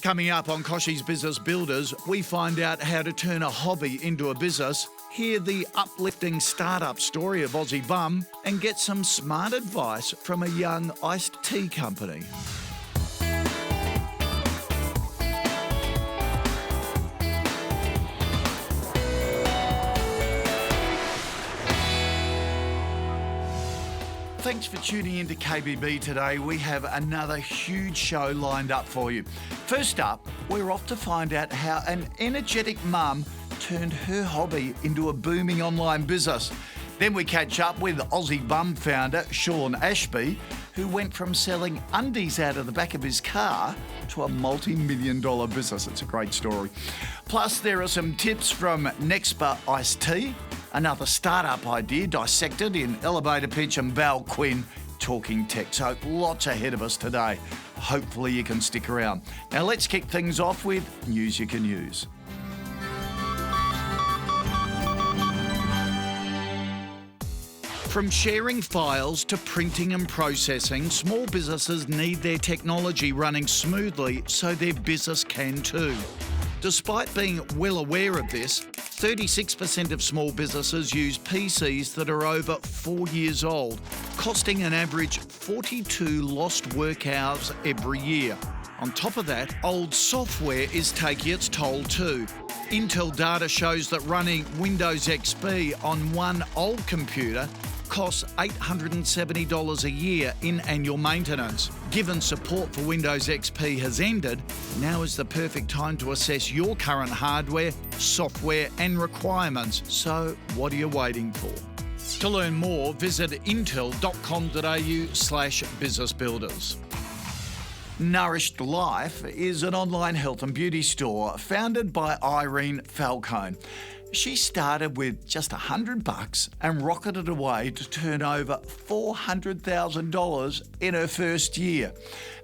Coming up on Kochie's Business Builders, we find out how to turn a hobby into a business, hear the uplifting startup story of Ozzie Bomb, and get some smart advice from a young iced tea company. Thanks for tuning in to KBB today. We have another huge show lined up for you. First up, we're off to find out how an energetic mum turned her hobby into a booming online business. Then we catch up with Ozzie Bomb founder Sean Ashby, who went from selling undies out of the back of his car to a multi-million-dollar business. It's a great story. Plus, there are some tips from Nexpa Iced Tea, another startup idea dissected in Elevator Pitch, and Val Quinn talking tech. So lots ahead of us today. Hopefully you can stick around. Now let's kick things off with news you can use. From sharing files to printing and processing, small businesses need their technology running smoothly so their business can too. Despite being well aware of this, 36% of small businesses use PCs that are over 4 years old, costing an average 42 lost work hours every year. On top of that, old software is taking its toll too. Intel data shows that running Windows XP on one old computer costs $870 a year in annual maintenance. Given support for Windows XP has ended, now is the perfect time to assess your current hardware, software and requirements. So what are you waiting for? To learn more, visit intel.com.au/businessbuilders. Nourished Life is an online health and beauty store founded by Irene Falcone. She started with just $100 and rocketed away to turn over $400,000 in her first year.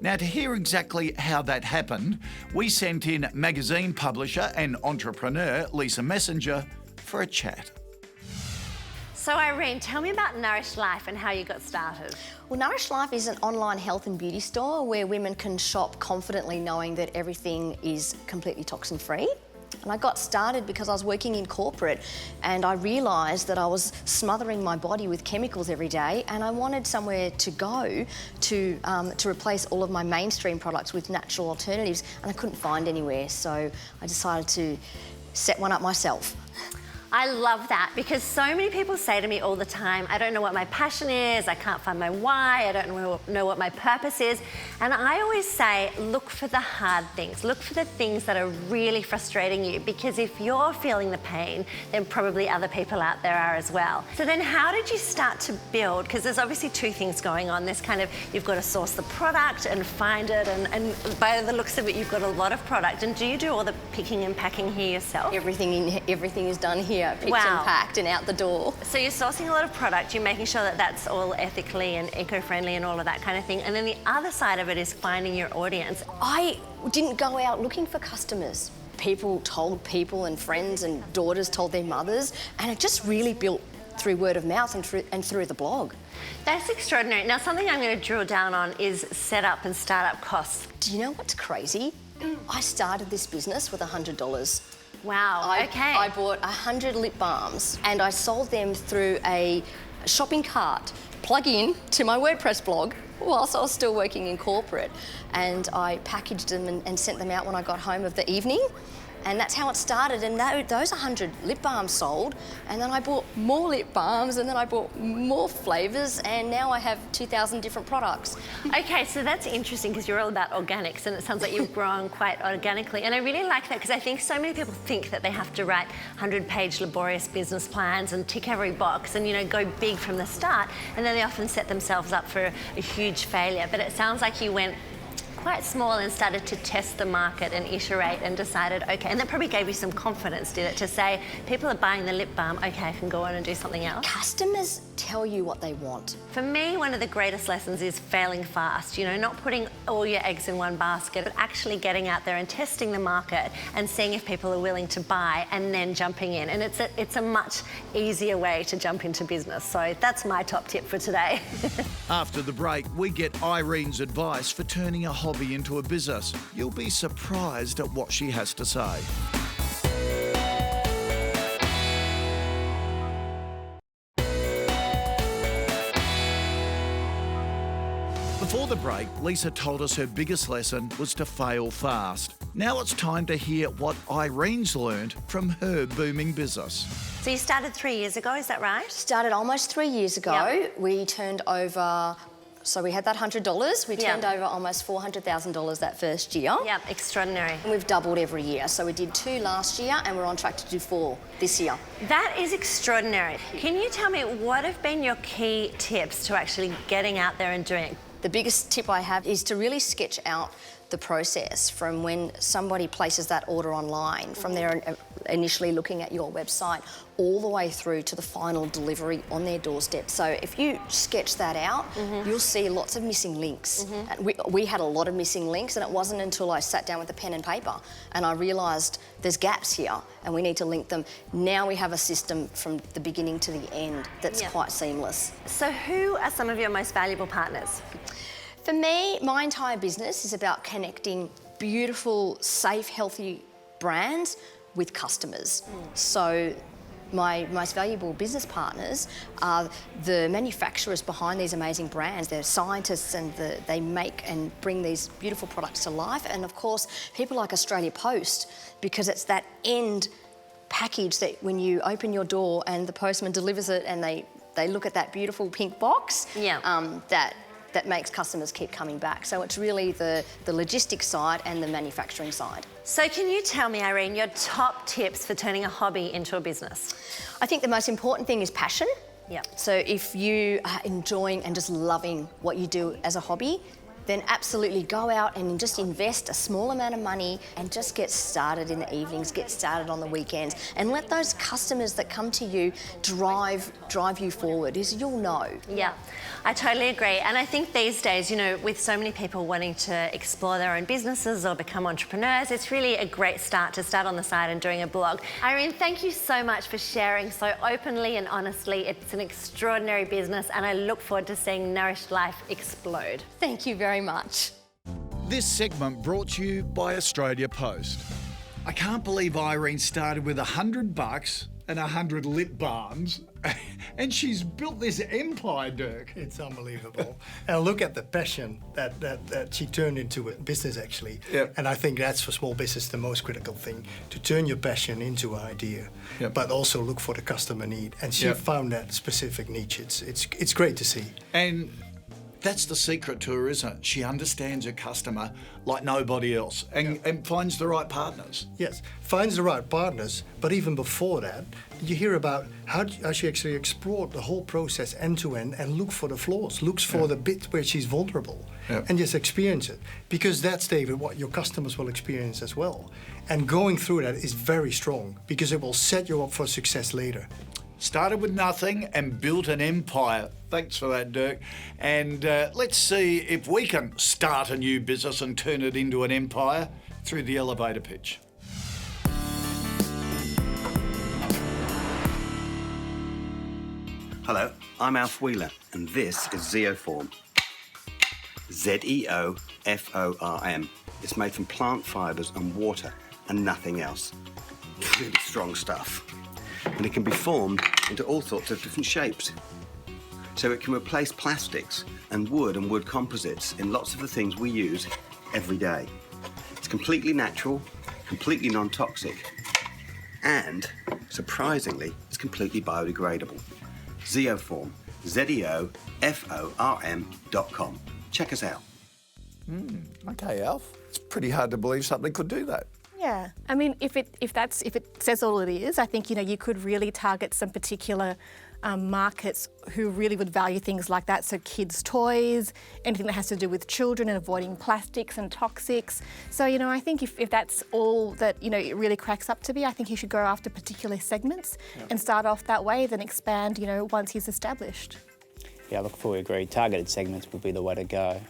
Now, to hear exactly how that happened, we sent in magazine publisher and entrepreneur Lisa Messenger for a chat. So Irene, tell me about Nourished Life and how you got started. Well, Nourished Life is an online health and beauty store where women can shop confidently knowing that everything is completely toxin-free. And I got started because I was working in corporate and I realised that I was smothering my body with chemicals every day, and I wanted somewhere to go to replace all of my mainstream products with natural alternatives, and I couldn't find anywhere, so I decided to set one up myself. I love that because so many people say to me all the time, I don't know what my passion is, I can't find my why, I don't know what my purpose is. And I always say, look for the hard things. Look for the things that are really frustrating you, because if you're feeling the pain, then probably other people out there are as well. So then how did you start to build? Because there's obviously two things going on. There's kind of, you've got to source the product and find it, and by the looks of it, you've got a lot of product. And do you do all the picking and packing here yourself? Everything is done here. Picked and packed and out the door. So you're sourcing a lot of product, you're making sure that that's all ethically and eco-friendly and all of that kind of thing. And then the other side of it is finding your audience. I didn't go out looking for customers. People told people, and friends and daughters told their mothers, and it just really built through word of mouth and through the blog. That's extraordinary. Now, something I'm going to drill down on is setup and startup costs. Do you know what's crazy? I started this business with $100. Wow, okay. I bought 100 lip balms and I sold them through a shopping cart plug-in to my WordPress blog whilst I was still working in corporate. And I packaged them and sent them out when I got home of the evening. And that's how it started. And those 100 lip balms sold. And then I bought more lip balms, and then I bought more flavours, and now I have 2,000 different products. Okay, so that's interesting because you're all about organics, and it sounds like you've grown quite organically. And I really like that because I think so many people think that they have to write 100-page laborious business plans and tick every box and, you know, go big from the start. And then they often set themselves up for a huge failure. But it sounds like you went quite small and started to test the market and iterate and decided, okay, and that probably gave you some confidence, did it, to say, people are buying the lip balm, okay, I can go on and do something else? Customers tell you what they want. For me, one of the greatest lessons is failing fast. You know, not putting all your eggs in one basket, but actually getting out there and testing the market and seeing if people are willing to buy and then jumping in. And it's a much easier way to jump into business. So that's my top tip for today. After the break, we get Irene's advice for turning a hobby into a business. You'll be surprised at what she has to say. Before the break, Lisa told us her biggest lesson was to fail fast. Now it's time to hear what Irene's learned from her booming business. So you started 3 years ago, is that right? Started almost 3 years ago. Yep. We turned over, so we had that $100. We turned over almost $400,000 that first year. Yep, extraordinary. And we've doubled every year. So we did 2 last year and we're on track to do 4 this year. That is extraordinary. Can you tell me what have been your key tips to actually getting out there and doing it? The biggest tip I have is to really sketch out the process from when somebody places that order online, from their initially looking at your website, all the way through to the final delivery on their doorstep. So if you sketch that out, you'll see lots of missing links. And we had a lot of missing links, and it wasn't until I sat down with a pen and paper and I realised there's gaps here and we need to link them. Now we have a system from the beginning to the end that's quite seamless. So who are some of your most valuable partners? For me, my entire business is about connecting beautiful, safe, healthy brands with customers. So my most valuable business partners are the manufacturers behind these amazing brands. They're scientists and they make and bring these beautiful products to life. And of course, people like Australia Post, because it's that end package that when you open your door and the postman delivers it and they look at that beautiful pink box, that makes customers keep coming back. So it's really the logistics side and the manufacturing side. So can you tell me, Irene, your top tips for turning a hobby into a business? I think the most important thing is passion. Yeah. So if you are enjoying and just loving what you do as a hobby, then absolutely go out and just invest a small amount of money and just get started in the evenings, get started on the weekends, and let those customers that come to you drive you forward, as you'll know. Yeah, I totally agree. And I think these days, you know, with so many people wanting to explore their own businesses or become entrepreneurs, it's really a great start to start on the side and doing a blog. Irene, thank you so much for sharing so openly and honestly. It's an extraordinary business and I look forward to seeing Nourished Life explode. Thank you very much. This segment brought to you by Australia Post. I can't believe Irene started with $100 and 100 lip balms, and she's built this empire, Dirk. It's unbelievable. And look at the passion that she turned into a business, actually. Yep. And I think that's for small business the most critical thing, to turn your passion into an idea, but also look for the customer need. And she found that specific niche. It's great to see. And that's the secret to her, isn't it? She understands her customer like nobody else and finds the right partners. Yes, finds the right partners, but even before that, you hear about how she actually explored the whole process end to end and look for the flaws, looks for the bit where she's vulnerable and just experience it. Because that's, David, what your customers will experience as well. And going through that is very strong because it will set you up for success later. Started with nothing and built an empire. Thanks for that, Dirk. And let's see if we can start a new business and turn it into an empire through the elevator pitch. Hello, I'm Alf Wheeler, and this is Zeoform. Z-E-O-F-O-R-M. It's made from plant fibres and water and nothing else. Really strong stuff. And it can be formed into all sorts of different shapes. So it can replace plastics and wood composites in lots of the things we use every day. It's completely natural, completely non-toxic, and, surprisingly, it's completely biodegradable. Zeoform, ZEOFORM.com. Check us out. Okay, Alf. It's pretty hard to believe something could do that. Yeah, I mean, if it says all it is, I think, you know, you could really target some particular markets who really would value things like that. So kids' toys, anything that has to do with children and avoiding plastics and toxics. So, you know, I think if that's all that, you know, it really cracks up to be, I think he should go after particular segments and start off that way, then expand, you know, once he's established. Yeah, look, fully agree. Targeted segments would be the way to go.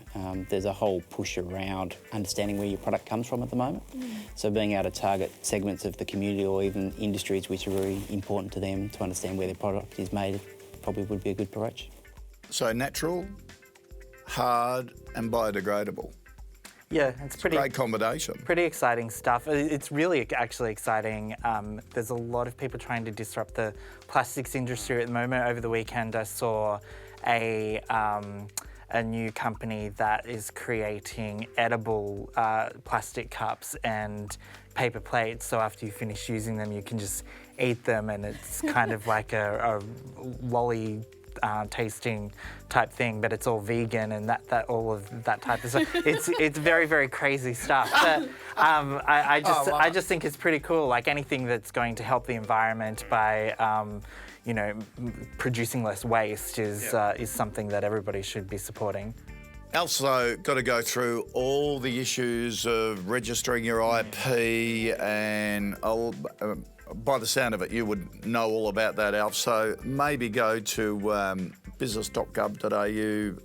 There's a whole push around understanding where your product comes from at the moment. So being able to target segments of the community or even industries which are really important to them to understand where their product is made probably would be a good approach. So natural, hard and biodegradable. Yeah, it's pretty great combination. Pretty exciting stuff. It's really actually exciting. There's a lot of people trying to disrupt the plastics industry at the moment. Over the weekend, I saw a new company that is creating edible plastic cups and paper plates. So after you finish using them, you can just eat them, and it's kind of like a lolly tasting type thing, but it's all vegan and that all of that type of stuff. It's very, very crazy stuff. But I just think it's pretty cool. Like anything that's going to help the environment by you know, producing less waste is something that everybody should be supporting. Also got to go through all the issues of registering your IP and by the sound of it, you would know all about that, Alf. So maybe go to business.gov.au,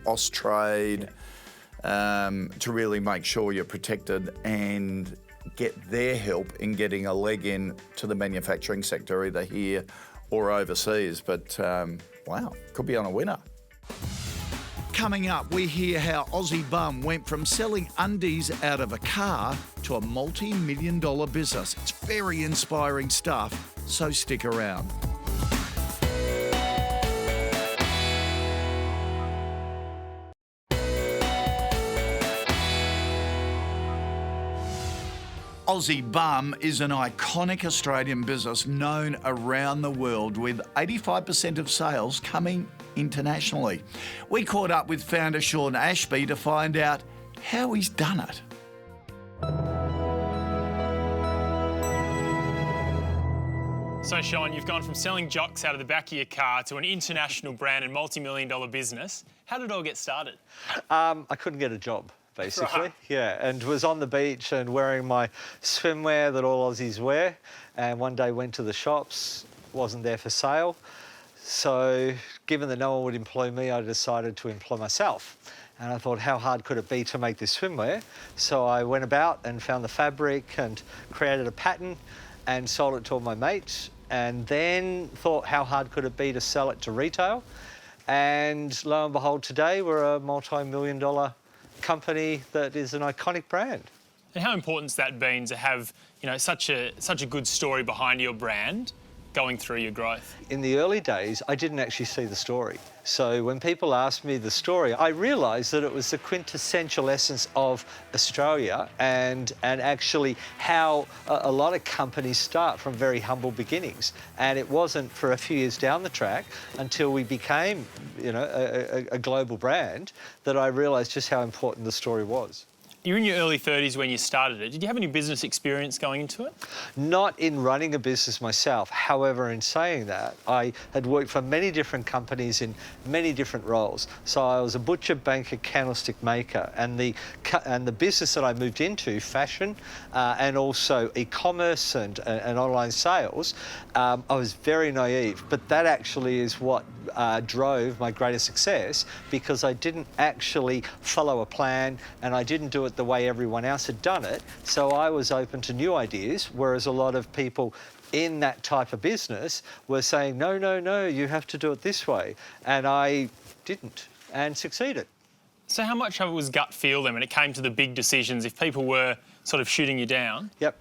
Austrade, to really make sure you're protected and get their help in getting a leg in to the manufacturing sector, either here or overseas. But wow, could be on a winner. Coming up, we hear how Ozzie Bomb went from selling undies out of a car to a multi-million-dollar business. It's very inspiring stuff, so stick around. Ozzie Bomb is an iconic Australian business known around the world, with 85% of sales coming internationally. We caught up with founder Sean Ashby to find out how he's done it. So Sean, you've gone from selling jocks out of the back of your car to an international brand and multi-million-dollar business. How did it all get started? I couldn't get a job, basically. Right. Yeah, and was on the beach and wearing my swimwear that all Aussies wear, and one day went to the shops, wasn't there for sale. So given that no one would employ me, I decided to employ myself. And I thought, how hard could it be to make this swimwear? So I went about and found the fabric and created a pattern and sold it to all my mates, and then thought, how hard could it be to sell it to retail? And lo and behold, today we're a multi-million-dollar company that is an iconic brand. And how important's that been to have, you know, such a good story behind your brand going through your growth? In the early days, I didn't actually see the story. So when people asked me the story, I realised that it was the quintessential essence of Australia and actually how a lot of companies start from very humble beginnings. And it wasn't for a few years down the track until we became, you know, a global brand that I realised just how important the story was. You're in your early 30s when you started it. Did you have any business experience going into it? Not in running a business myself. However, in saying that, I had worked for many different companies in many different roles. So I was a butcher, banker, candlestick maker, and the business that I moved into, fashion, and also e-commerce and online sales, I was very naive. But that actually is what drove my greatest success, because I didn't actually follow a plan and I didn't do it the way everyone else had done it. So I was open to new ideas, whereas a lot of people in that type of business were saying, no, no, no, you have to do it this way. And I didn't, and succeeded. So how much of it was gut feel then when it came to the big decisions, if people were sort of shooting you down? Yep.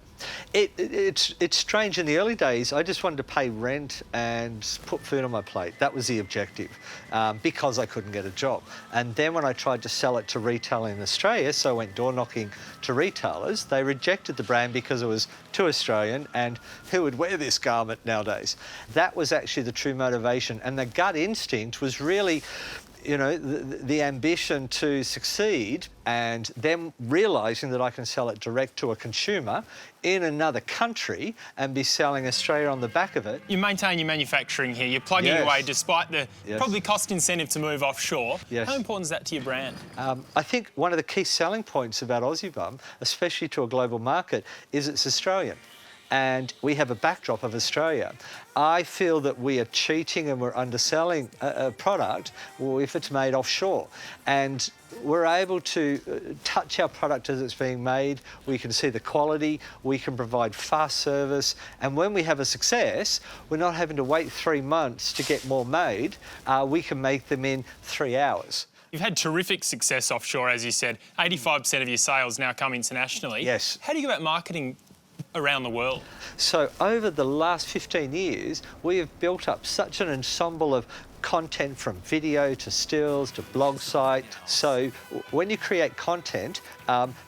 It's strange. In the early days, I just wanted to pay rent and put food on my plate. That was the objective, because I couldn't get a job. And then when I tried to sell it to retail in Australia, so I went door knocking to retailers, they rejected the brand because it was too Australian, and who would wear this garment nowadays? That was actually the true motivation. And the gut instinct was really, you know, the ambition to succeed and then realising that I can sell it direct to a consumer in another country and be selling Australia on the back of it. You maintain your manufacturing here, you're plugging away despite the probably cost incentive to move offshore. Yes. How important is that to your brand? I think one of the key selling points about Ozzie Bomb, especially to a global market, is it's Australian. And we have a backdrop of Australia. I feel that we are cheating and we're underselling a product if it's made offshore. And we're able to touch our product as it's being made. We can see the quality, we can provide fast service. And when we have a success, we're not having to wait 3 months to get more made. We can make them in 3 hours. You've had terrific success offshore, as you said. 85% of your sales now come internationally. Yes. How do you go about marketing around the world? So over the last 15 years, we have built up such an ensemble of content, from video to stills to blog site. So when you create content,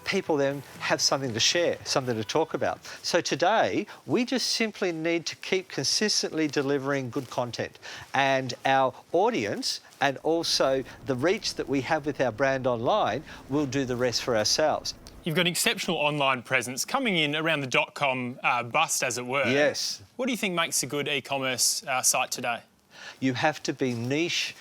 people then have something to share, something to talk about. So today, we just simply need to keep consistently delivering good content. And our audience and also the reach that we have with our brand online will do the rest for ourselves. You've got an exceptional online presence coming in around the .com bust, as it were. Yes. What do you think makes a good e-commerce site today? You have to be niche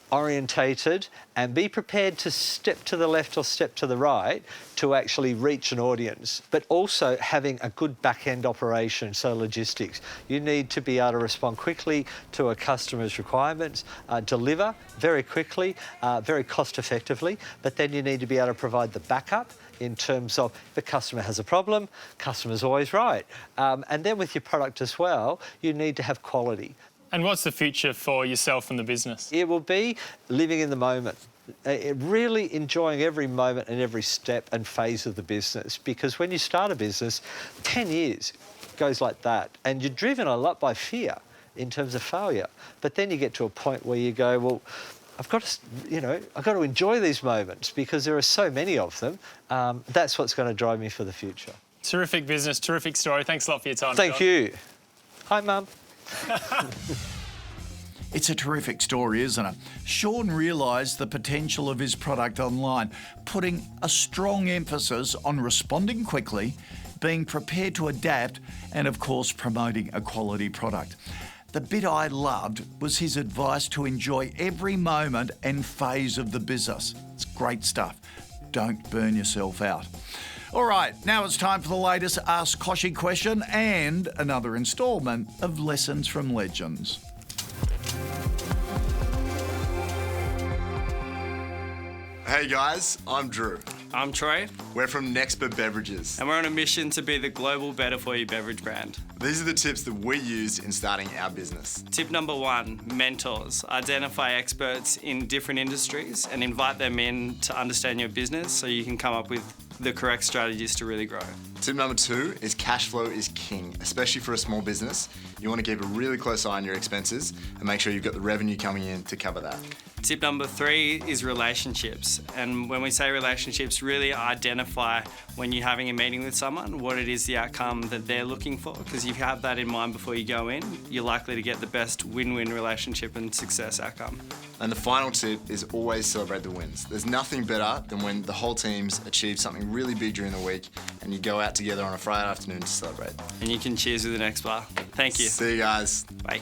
orientated and be prepared to step to the left or step to the right to actually reach an audience, but also having a good back-end operation, so logistics. You need to be able to respond quickly to a customer's requirements, deliver very quickly, very cost-effectively, but then you need to be able to provide the backup in terms of if the customer has a problem, customer's always right. And then with your product as well, you need to have quality. And what's the future for yourself and the business? It will be living in the moment, really enjoying every moment and every step and phase of the business. Because when you start a business, 10 years goes like that, and you're driven a lot by fear in terms of failure. But then you get to a point where you go, well, I've got to enjoy these moments because there are so many of them. That's what's going to drive me for the future. Terrific business, terrific story. Thanks a lot for your time. Thank you. Hi, Mum. It's a terrific story, isn't it? Sean realised the potential of his product online, putting a strong emphasis on responding quickly, being prepared to adapt, and of course promoting a quality product. The bit I loved was his advice to enjoy every moment and phase of the business. It's great stuff. Don't burn yourself out. All right, now it's time for the latest Ask Kochie question and another instalment of Lessons from Legends. Hey guys, I'm Drew. I'm Troy. We're from Nextbit Beverages. And we're on a mission to be the global better for you beverage brand. These are the tips that we used in starting our business. Tip number 1, mentors. Identify experts in different industries and invite them in to understand your business so you can come up with the correct strategies to really grow. Tip number 2 is cash flow is king, especially for a small business. You want to keep a really close eye on your expenses and make sure you've got the revenue coming in to cover that. Tip number 3 is relationships. And when we say relationships, really identify when you're having a meeting with someone, what it is the outcome that they're looking for. Because if you have that in mind before you go in, you're likely to get the best win-win relationship and success outcome. And the final tip is always celebrate the wins. There's nothing better than when the whole team's achieved something really big during the week and you go out together on a Friday afternoon to celebrate. And you can cheers with the next bar. Thank you. See you guys. Bye.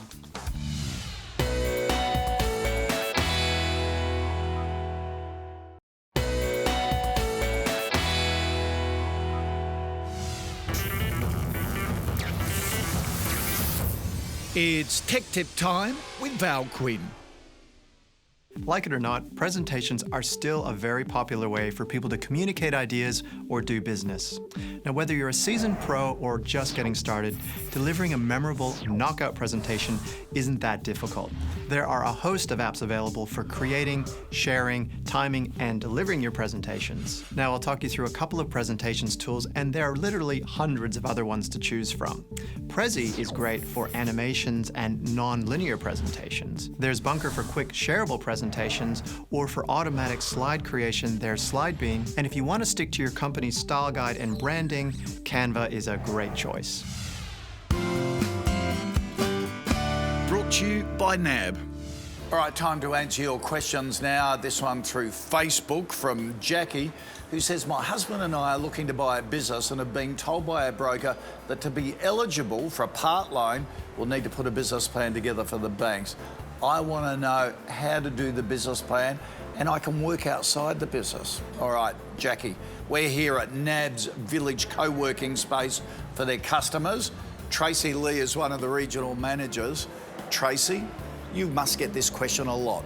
It's Tech Tip time with Val Quinn. Like it or not, presentations are still a very popular way for people to communicate ideas or do business. Now, whether you're a seasoned pro or just getting started, delivering a memorable knockout presentation isn't that difficult. There are a host of apps available for creating, sharing, timing, and delivering your presentations. Now, I'll talk you through a couple of presentations tools, and there are literally hundreds of other ones to choose from. Prezi is great for animations and non-linear presentations. There's Bunker for quick, shareable presentations, or for automatic slide creation, there's SlideBeam. And if you want to stick to your company's style guide and branding, Canva is a great choice. Brought to you by NAB. All right, time to answer your questions now. This one through Facebook from Jackie, who says, my husband and I are looking to buy a business and have been told by a broker that to be eligible for a part loan, we'll need to put a business plan together for the banks. I want to know how to do the business plan and I can work outside the business. All right, Jackie, we're here at NAB's Village co-working space for their customers. Tracy Lee is one of the regional managers. Tracy, you must get this question a lot.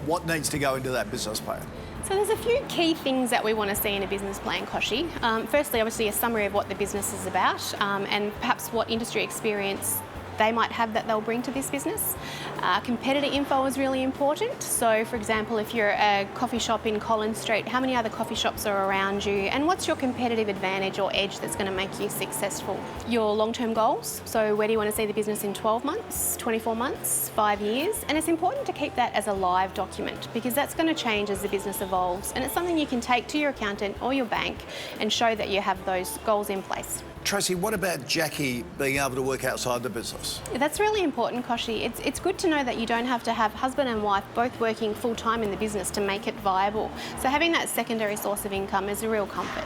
What needs to go into that business plan? So there's a few key things that we want to see in a business plan, Kochie. Firstly, obviously a summary of what the business is about and perhaps what industry experience they might have that they'll bring to this business. Competitor info is really important. So for example, if you're a coffee shop in Collins Street, how many other coffee shops are around you and what's your competitive advantage or edge that's going to make you successful? Your long-term goals, so where do you want to see the business in 12 months, 24 months, 5 years? And it's important to keep that as a live document because that's going to change as the business evolves and it's something you can take to your accountant or your bank and show that you have those goals in place. Tracy, what about Jackie being able to work outside the business? That's really important, Kochie. It's good to know that you don't have to have husband and wife both working full-time in the business to make it viable. So having that secondary source of income is a real comfort.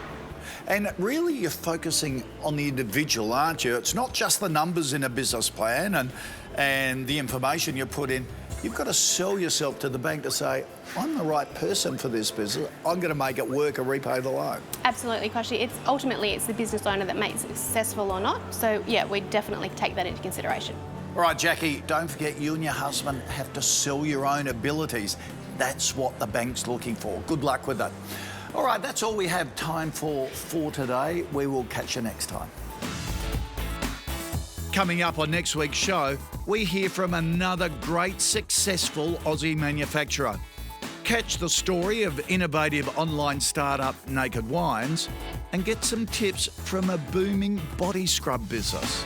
And really you're focusing on the individual, aren't you? It's not just the numbers in a business plan and the information you put in. You've got to sell yourself to the bank to say, I'm the right person for this business. I'm going to make it work and repay the loan. Absolutely, Kochie. Ultimately, it's the business owner that makes it successful or not. So, yeah, we definitely take that into consideration. All right, Jackie, don't forget you and your husband have to sell your own abilities. That's what the bank's looking for. Good luck with that. All right, that's all we have time for today. We will catch you next time. Coming up on next week's show, we hear from another great successful Aussie manufacturer. Catch the story of innovative online startup Naked Wines and get some tips from a booming body scrub business.